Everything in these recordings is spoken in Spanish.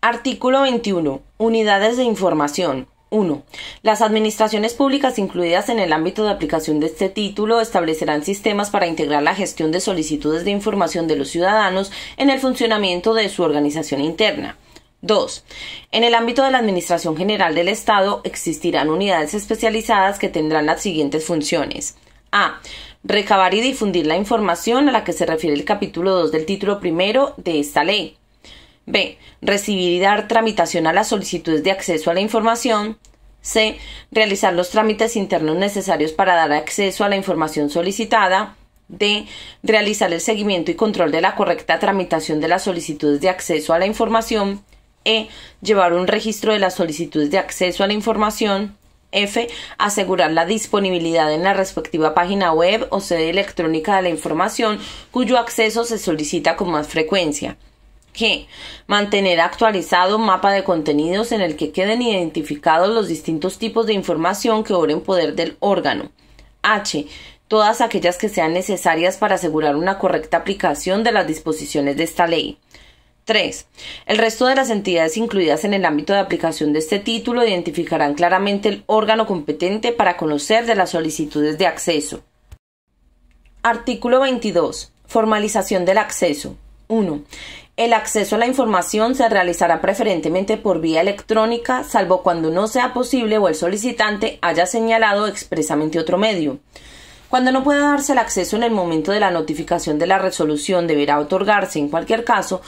Artículo 21. Unidades de información. 1. Las administraciones públicas incluidas en el ámbito de aplicación de este título establecerán sistemas para integrar la gestión de solicitudes de información de los ciudadanos en el funcionamiento de su organización interna. 2. En el ámbito de la Administración General del Estado existirán unidades especializadas que tendrán las siguientes funciones. A. Recabar y difundir la información a la que se refiere el capítulo 2 del título primero de esta ley. B. Recibir y dar tramitación a las solicitudes de acceso a la información. C. Realizar los trámites internos necesarios para dar acceso a la información solicitada. D. Realizar el seguimiento y control de la correcta tramitación de las solicitudes de acceso a la información. E. Llevar un registro de las solicitudes de acceso a la información. F. Asegurar la disponibilidad en la respectiva página web o sede electrónica de la información cuyo acceso se solicita con más frecuencia. G. Mantener actualizado un mapa de contenidos en el que queden identificados los distintos tipos de información que obren poder del órgano. H. Todas aquellas que sean necesarias para asegurar una correcta aplicación de las disposiciones de esta ley. 3. El resto de las entidades incluidas en el ámbito de aplicación de este título identificarán claramente el órgano competente para conocer de las solicitudes de acceso. Artículo 22. Formalización del acceso. 1. El acceso a la información se realizará preferentemente por vía electrónica, salvo cuando no sea posible o el solicitante haya señalado expresamente otro medio. Cuando no pueda darse el acceso en el momento de la notificación de la resolución, deberá otorgarse, en cualquier caso,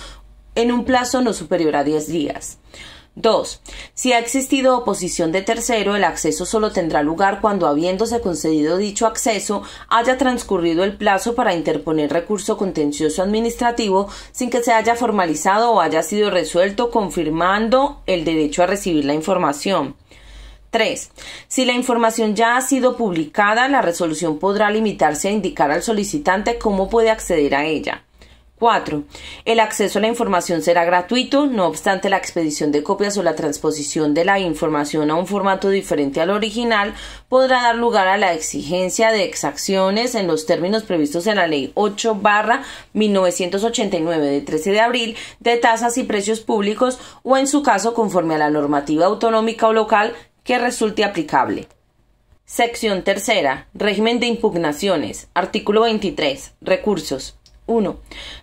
en un plazo no superior a 10 días. 2. Si ha existido oposición de tercero, el acceso solo tendrá lugar cuando, habiéndose concedido dicho acceso, haya transcurrido el plazo para interponer recurso contencioso administrativo sin que se haya formalizado o haya sido resuelto confirmando el derecho a recibir la información. 3. Si la información ya ha sido publicada, la resolución podrá limitarse a indicar al solicitante cómo puede acceder a ella. 4. El acceso a la información será gratuito, no obstante la expedición de copias o la transposición de la información a un formato diferente al original podrá dar lugar a la exigencia de exacciones en los términos previstos en la Ley 8/1989 de 13 de abril de tasas y precios públicos o en su caso conforme a la normativa autonómica o local que resulte aplicable. Sección tercera. Régimen de impugnaciones. Artículo 23. Recursos. 1.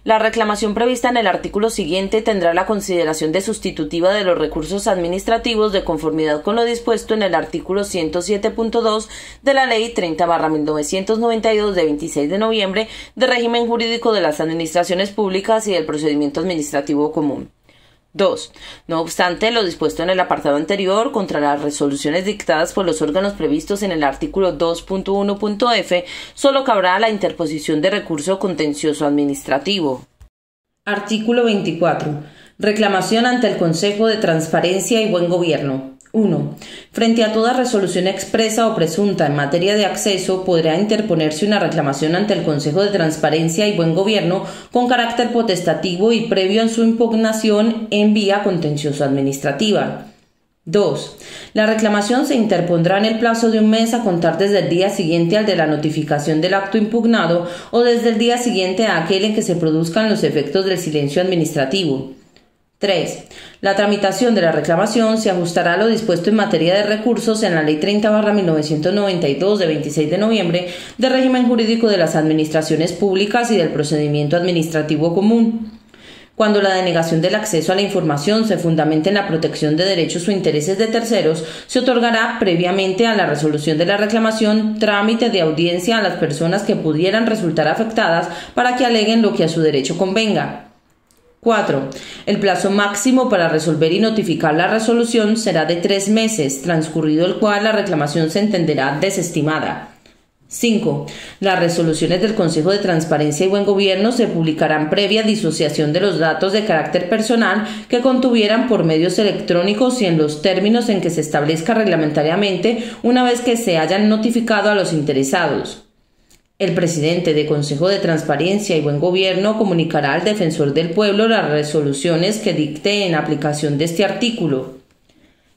La reclamación prevista en el artículo siguiente tendrá la consideración de sustitutiva de los recursos administrativos de conformidad con lo dispuesto en el artículo 107.2 de la Ley 30/1992 de 26 de noviembre de régimen jurídico de las administraciones públicas y del procedimiento administrativo común. 2. No obstante lo dispuesto en el apartado anterior, contra las resoluciones dictadas por los órganos previstos en el artículo 2.1.f, solo cabrá la interposición de recurso contencioso administrativo. Artículo 24. Reclamación ante el Consejo de Transparencia y Buen Gobierno. 1. Frente a toda resolución expresa o presunta en materia de acceso, podrá interponerse una reclamación ante el Consejo de Transparencia y Buen Gobierno con carácter potestativo y previo en su impugnación en vía contencioso-administrativa. 2. La reclamación se interpondrá en el plazo de un mes a contar desde el día siguiente al de la notificación del acto impugnado o desde el día siguiente a aquel en que se produzcan los efectos del silencio administrativo. 3. La tramitación de la reclamación se ajustará a lo dispuesto en materia de recursos en la Ley 30/1992 de 26 de noviembre de régimen jurídico de las administraciones públicas y del procedimiento administrativo común. Cuando la denegación del acceso a la información se fundamente en la protección de derechos o intereses de terceros, se otorgará previamente a la resolución de la reclamación trámite de audiencia a las personas que pudieran resultar afectadas para que aleguen lo que a su derecho convenga. 4. El plazo máximo para resolver y notificar la resolución será de 3 meses, transcurrido el cual la reclamación se entenderá desestimada. 5. Las resoluciones del Consejo de Transparencia y Buen Gobierno se publicarán previa disociación de los datos de carácter personal que contuvieran por medios electrónicos y en los términos en que se establezca reglamentariamente una vez que se hayan notificado a los interesados. El presidente del Consejo de Transparencia y Buen Gobierno comunicará al Defensor del Pueblo las resoluciones que dicte en aplicación de este artículo.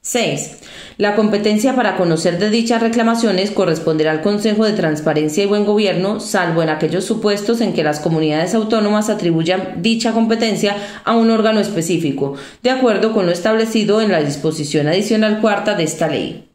6. La competencia para conocer de dichas reclamaciones corresponderá al Consejo de Transparencia y Buen Gobierno, salvo en aquellos supuestos en que las comunidades autónomas atribuyan dicha competencia a un órgano específico, de acuerdo con lo establecido en la disposición adicional cuarta de esta ley.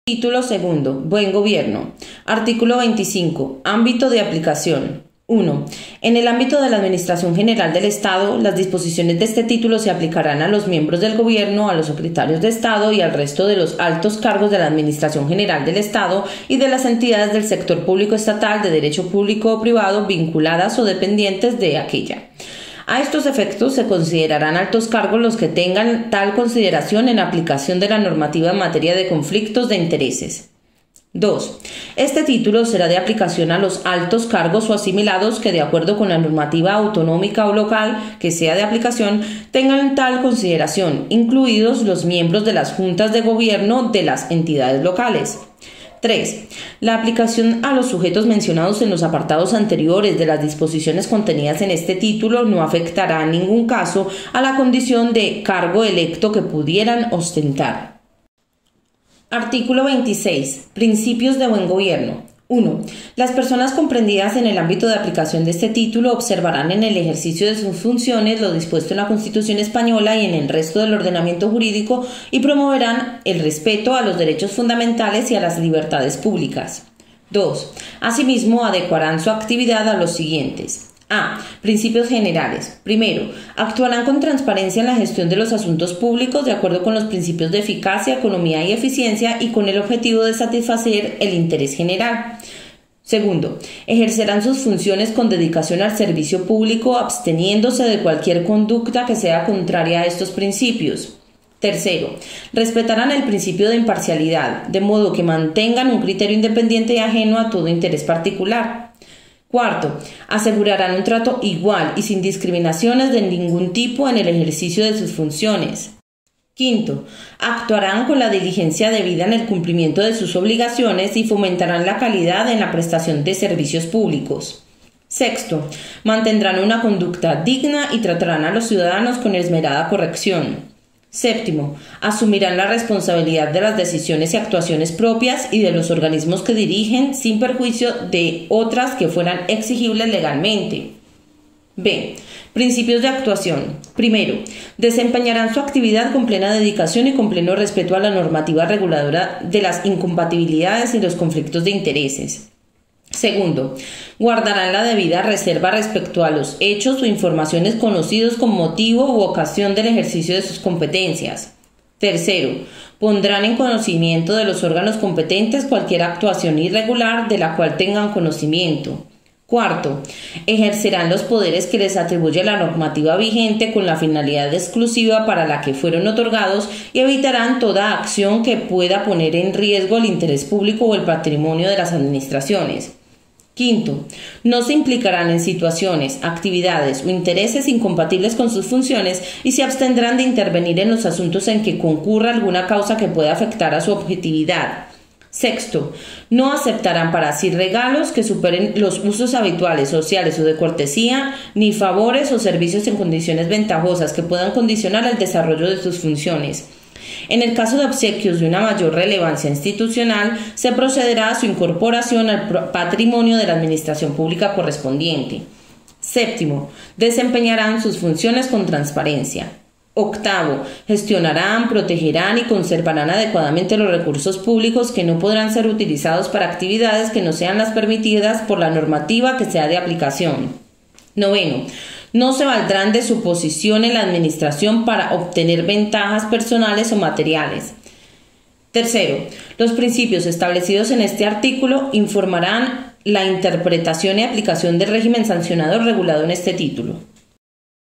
Título segundo. Buen Gobierno. Artículo 25. Ámbito de aplicación. 1. En el ámbito de la Administración General del Estado, las disposiciones de este título se aplicarán a los miembros del Gobierno, a los secretarios de Estado y al resto de los altos cargos de la Administración General del Estado y de las entidades del sector público estatal de derecho público o privado vinculadas o dependientes de aquella. A estos efectos se considerarán altos cargos los que tengan tal consideración en aplicación de la normativa en materia de conflictos de intereses. 2. Este título será de aplicación a los altos cargos o asimilados que, de acuerdo con la normativa autonómica o local que sea de aplicación, tengan tal consideración, incluidos los miembros de las juntas de gobierno de las entidades locales. 3. La aplicación a los sujetos mencionados en los apartados anteriores de las disposiciones contenidas en este título no afectará en ningún caso a la condición de cargo electo que pudieran ostentar. Artículo 26. Principios de buen gobierno. 1. Las personas comprendidas en el ámbito de aplicación de este título observarán en el ejercicio de sus funciones lo dispuesto en la Constitución española y en el resto del ordenamiento jurídico y promoverán el respeto a los derechos fundamentales y a las libertades públicas. 2. Asimismo, adecuarán su actividad a los siguientes. A. Principios generales. Primero, actuarán con transparencia en la gestión de los asuntos públicos de acuerdo con los principios de eficacia, economía y eficiencia y con el objetivo de satisfacer el interés general. Segundo, ejercerán sus funciones con dedicación al servicio público, absteniéndose de cualquier conducta que sea contraria a estos principios. Tercero, respetarán el principio de imparcialidad, de modo que mantengan un criterio independiente y ajeno a todo interés particular. Cuarto, asegurarán un trato igual y sin discriminaciones de ningún tipo en el ejercicio de sus funciones. Quinto, actuarán con la diligencia debida en el cumplimiento de sus obligaciones y fomentarán la calidad en la prestación de servicios públicos. Sexto, mantendrán una conducta digna y tratarán a los ciudadanos con esmerada corrección. Séptimo, asumirán la responsabilidad de las decisiones y actuaciones propias y de los organismos que dirigen sin perjuicio de otras que fueran exigibles legalmente. B. Principios de actuación. Primero, desempeñarán su actividad con plena dedicación y con pleno respeto a la normativa reguladora de las incompatibilidades y los conflictos de intereses. Segundo, guardarán la debida reserva respecto a los hechos o informaciones conocidos con motivo u ocasión del ejercicio de sus competencias. Tercero, pondrán en conocimiento de los órganos competentes cualquier actuación irregular de la cual tengan conocimiento. Cuarto, ejercerán los poderes que les atribuye la normativa vigente con la finalidad exclusiva para la que fueron otorgados y evitarán toda acción que pueda poner en riesgo el interés público o el patrimonio de las administraciones. Quinto, no se implicarán en situaciones, actividades o intereses incompatibles con sus funciones y se abstendrán de intervenir en los asuntos en que concurra alguna causa que pueda afectar a su objetividad. Sexto, no aceptarán para sí regalos que superen los usos habituales, sociales o de cortesía, ni favores o servicios en condiciones ventajosas que puedan condicionar el desarrollo de sus funciones. En el caso de obsequios de una mayor relevancia institucional, se procederá a su incorporación al patrimonio de la administración pública correspondiente. Séptimo, desempeñarán sus funciones con transparencia. Octavo, gestionarán, protegerán y conservarán adecuadamente los recursos públicos que no podrán ser utilizados para actividades que no sean las permitidas por la normativa que sea de aplicación. Noveno, no se valdrán de su posición en la administración para obtener ventajas personales o materiales. Tercero, los principios establecidos en este artículo informarán la interpretación y aplicación del régimen sancionador regulado en este título.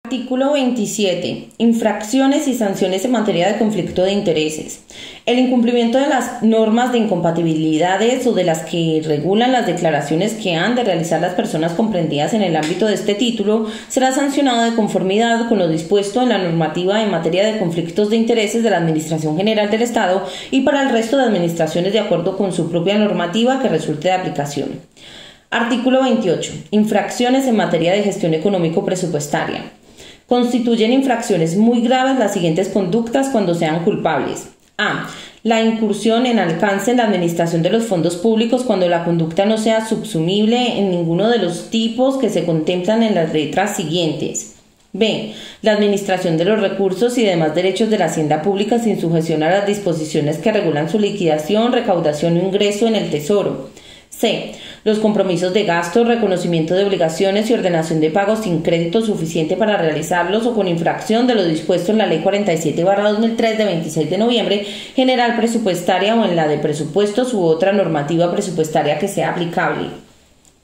Artículo 27. Infracciones y sanciones en materia de conflicto de intereses. El incumplimiento de las normas de incompatibilidades o de las que regulan las declaraciones que han de realizar las personas comprendidas en el ámbito de este título será sancionado de conformidad con lo dispuesto en la normativa en materia de conflictos de intereses de la Administración General del Estado y para el resto de administraciones de acuerdo con su propia normativa que resulte de aplicación. Artículo 28. Infracciones en materia de gestión económico-presupuestaria. Constituyen infracciones muy graves las siguientes conductas cuando sean culpables. A. La incursión en alcance en la administración de los fondos públicos cuando la conducta no sea subsumible en ninguno de los tipos que se contemplan en las letras siguientes. B. La administración de los recursos y demás derechos de la hacienda pública sin sujeción a las disposiciones que regulan su liquidación, recaudación o ingreso en el Tesoro. C. Los compromisos de gasto, reconocimiento de obligaciones y ordenación de pagos sin crédito suficiente para realizarlos o con infracción de lo dispuesto en la Ley 47/2003 de 26 de noviembre, general presupuestaria o en la de presupuestos u otra normativa presupuestaria que sea aplicable.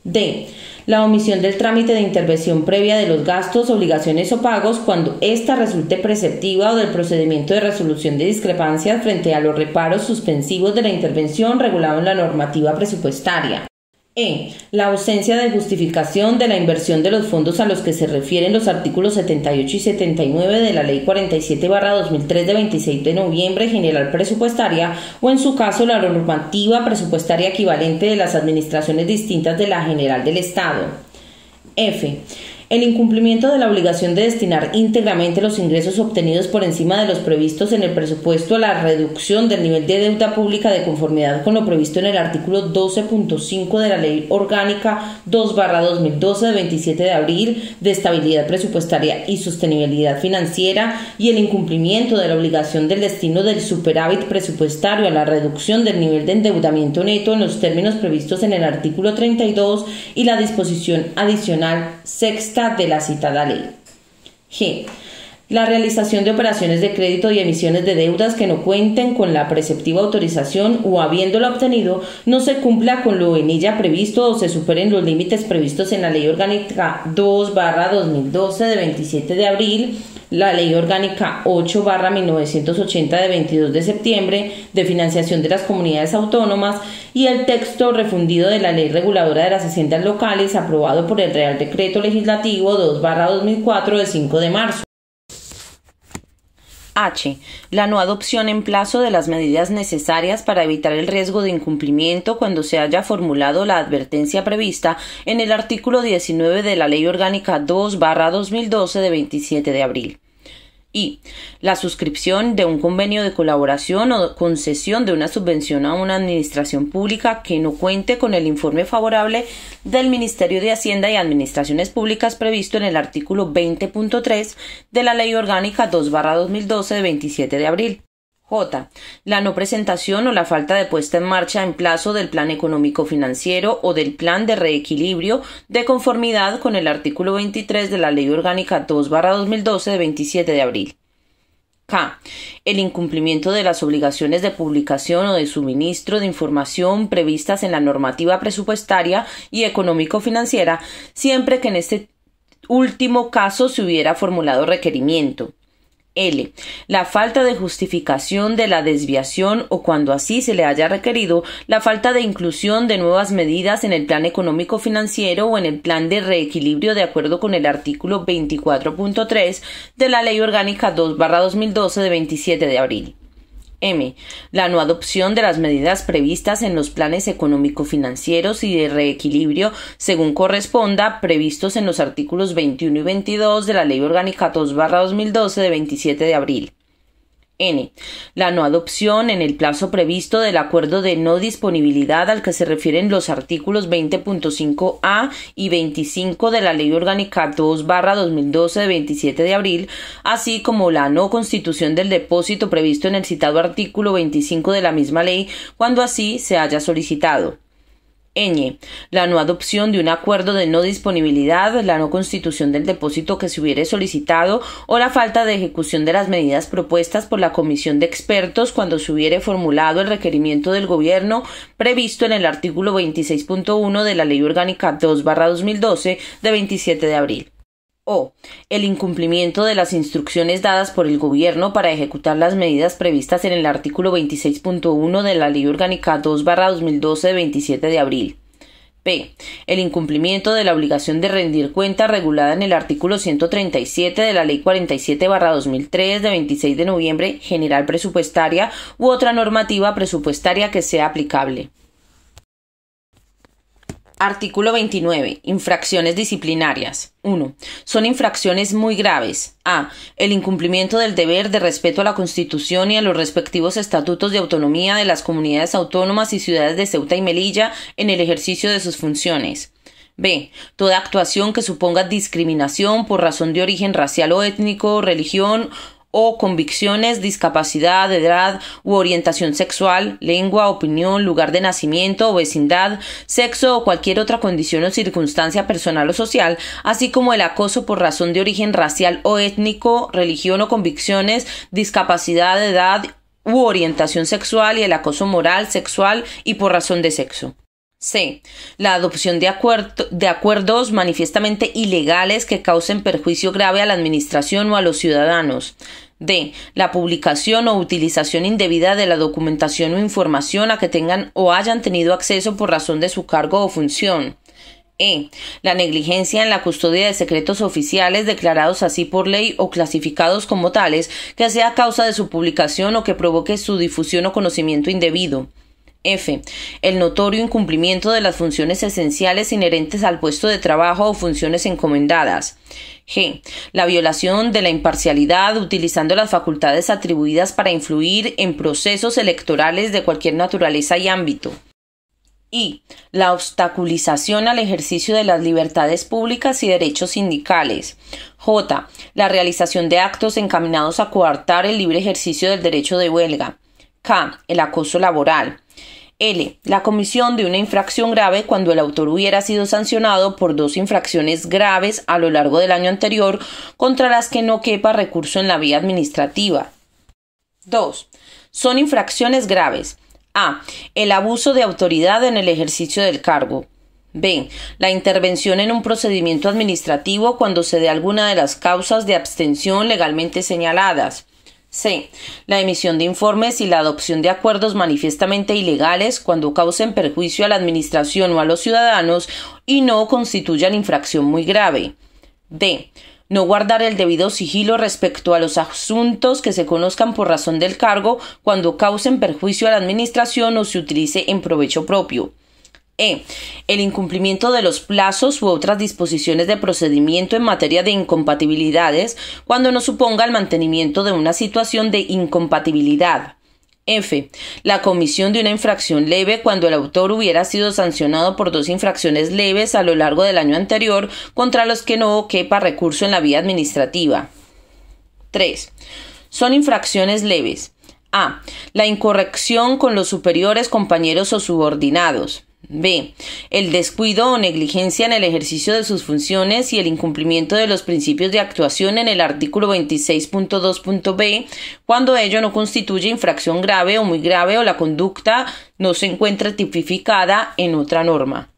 D. La omisión del trámite de intervención previa de los gastos, obligaciones o pagos cuando ésta resulte preceptiva o del procedimiento de resolución de discrepancias frente a los reparos suspensivos de la intervención regulado en la normativa presupuestaria. E. La ausencia de justificación de la inversión de los fondos a los que se refieren los artículos 78 y 79 de la Ley 47/2003 de 26 de noviembre general presupuestaria o en su caso la normativa presupuestaria equivalente de las administraciones distintas de la General del Estado. F. El incumplimiento de la obligación de destinar íntegramente los ingresos obtenidos por encima de los previstos en el presupuesto a la reducción del nivel de deuda pública de conformidad con lo previsto en el artículo 12.5 de la Ley Orgánica 2/2012 de 27 de abril de estabilidad presupuestaria y sostenibilidad financiera y el incumplimiento de la obligación del destino del superávit presupuestario a la reducción del nivel de endeudamiento neto en los términos previstos en el artículo 32 y la disposición adicional sexta de la citada ley. G. La realización de operaciones de crédito y emisiones de deudas que no cuenten con la preceptiva autorización o habiéndola obtenido no se cumpla con lo en ella previsto o se superen los límites previstos en la Ley Orgánica 2/2012 de 27 de abril, la Ley Orgánica 8/1980 de 22 de septiembre de financiación de las comunidades autónomas y el texto refundido de la Ley Reguladora de las Haciendas Locales aprobado por el Real Decreto Legislativo 2/2004 de 5 de marzo. H. La no adopción en plazo de las medidas necesarias para evitar el riesgo de incumplimiento cuando se haya formulado la advertencia prevista en el artículo 19 de la Ley Orgánica 2/2012 de 27 de abril. Y. La suscripción de un convenio de colaboración o concesión de una subvención a una administración pública que no cuente con el informe favorable del Ministerio de Hacienda y Administraciones Públicas previsto en el artículo 20.3 de la Ley Orgánica 2/2012 de 27 de abril. J. La no presentación o la falta de puesta en marcha en plazo del plan económico financiero o del plan de reequilibrio de conformidad con el artículo 23 de la Ley Orgánica 2/2012 de 27 de abril. K. El incumplimiento de las obligaciones de publicación o de suministro de información previstas en la normativa presupuestaria y económico-financiera siempre que en este último caso se hubiera formulado requerimiento. L. La falta de justificación de la desviación o cuando así se le haya requerido, la falta de inclusión de nuevas medidas en el plan económico financiero o en el plan de reequilibrio de acuerdo con el artículo 24.3 de la Ley Orgánica 2/2012 de 27 de abril. M. La no adopción de las medidas previstas en los planes económico-financieros y de reequilibrio según corresponda, previstos en los artículos 21 y 22 de la Ley Orgánica 2/2012 de 27 de abril. N. La no adopción en el plazo previsto del acuerdo de no disponibilidad al que se refieren los artículos 20.5a y 25 de la Ley Orgánica 2/2012 de 27 de abril, así como la no constitución del depósito previsto en el citado artículo 25 de la misma ley cuando así se haya solicitado. Ñ. La no adopción de un acuerdo de no disponibilidad, la no constitución del depósito que se hubiere solicitado o la falta de ejecución de las medidas propuestas por la comisión de expertos cuando se hubiere formulado el requerimiento del gobierno previsto en el artículo 26.1 de la Ley Orgánica 2/2012 de 27 de abril. O. El incumplimiento de las instrucciones dadas por el Gobierno para ejecutar las medidas previstas en el artículo 26.1 de la Ley Orgánica 2/2012 de 27 de abril. P. El incumplimiento de la obligación de rendir cuenta regulada en el artículo 137 de la Ley 47/2003 de 26 de noviembre general presupuestaria u otra normativa presupuestaria que sea aplicable. Artículo 29. Infracciones disciplinarias. 1. Son infracciones muy graves. A. El incumplimiento del deber de respeto a la Constitución y a los respectivos estatutos de autonomía de las comunidades autónomas y ciudades de Ceuta y Melilla en el ejercicio de sus funciones. B. Toda actuación que suponga discriminación por razón de origen racial o étnico, religión o convicciones, discapacidad, edad u orientación sexual, lengua, opinión, lugar de nacimiento o vecindad, sexo o cualquier otra condición o circunstancia personal o social, así como el acoso por razón de origen racial o étnico, religión o convicciones, discapacidad, edad u orientación sexual y el acoso moral, sexual y por razón de sexo. C. La adopción de acuerdos manifiestamente ilegales que causen perjuicio grave a la administración o a los ciudadanos. D. La publicación o utilización indebida de la documentación o información a que tengan o hayan tenido acceso por razón de su cargo o función. E. La negligencia en la custodia de secretos oficiales declarados así por ley o clasificados como tales, que sea causa de su publicación o que provoque su difusión o conocimiento indebido. F. El notorio incumplimiento de las funciones esenciales inherentes al puesto de trabajo o funciones encomendadas. G. La violación de la imparcialidad utilizando las facultades atribuidas para influir en procesos electorales de cualquier naturaleza y ámbito. I. La obstaculización al ejercicio de las libertades públicas y derechos sindicales. J. La realización de actos encaminados a coartar el libre ejercicio del derecho de huelga. K. El acoso laboral. L. La comisión de una infracción grave cuando el autor hubiera sido sancionado por 2 infracciones graves a lo largo del año anterior contra las que no quepa recurso en la vía administrativa. 2. Son infracciones graves. A. El abuso de autoridad en el ejercicio del cargo. B. La intervención en un procedimiento administrativo cuando se dé alguna de las causas de abstención legalmente señaladas. C. La emisión de informes y la adopción de acuerdos manifiestamente ilegales cuando causen perjuicio a la administración o a los ciudadanos y no constituyan infracción muy grave. D. No guardar el debido sigilo respecto a los asuntos que se conozcan por razón del cargo cuando causen perjuicio a la administración o se utilice en provecho propio. E. El incumplimiento de los plazos u otras disposiciones de procedimiento en materia de incompatibilidades cuando no suponga el mantenimiento de una situación de incompatibilidad. F. La comisión de una infracción leve cuando el autor hubiera sido sancionado por 2 infracciones leves a lo largo del año anterior contra los que no quepa recurso en la vía administrativa. 3. Son infracciones leves. A. La incorrección con los superiores, compañeros o subordinados. B. El descuido o negligencia en el ejercicio de sus funciones y el incumplimiento de los principios de actuación en el artículo 26.2.b cuando ello no constituye infracción grave o muy grave o la conducta no se encuentre tipificada en otra norma.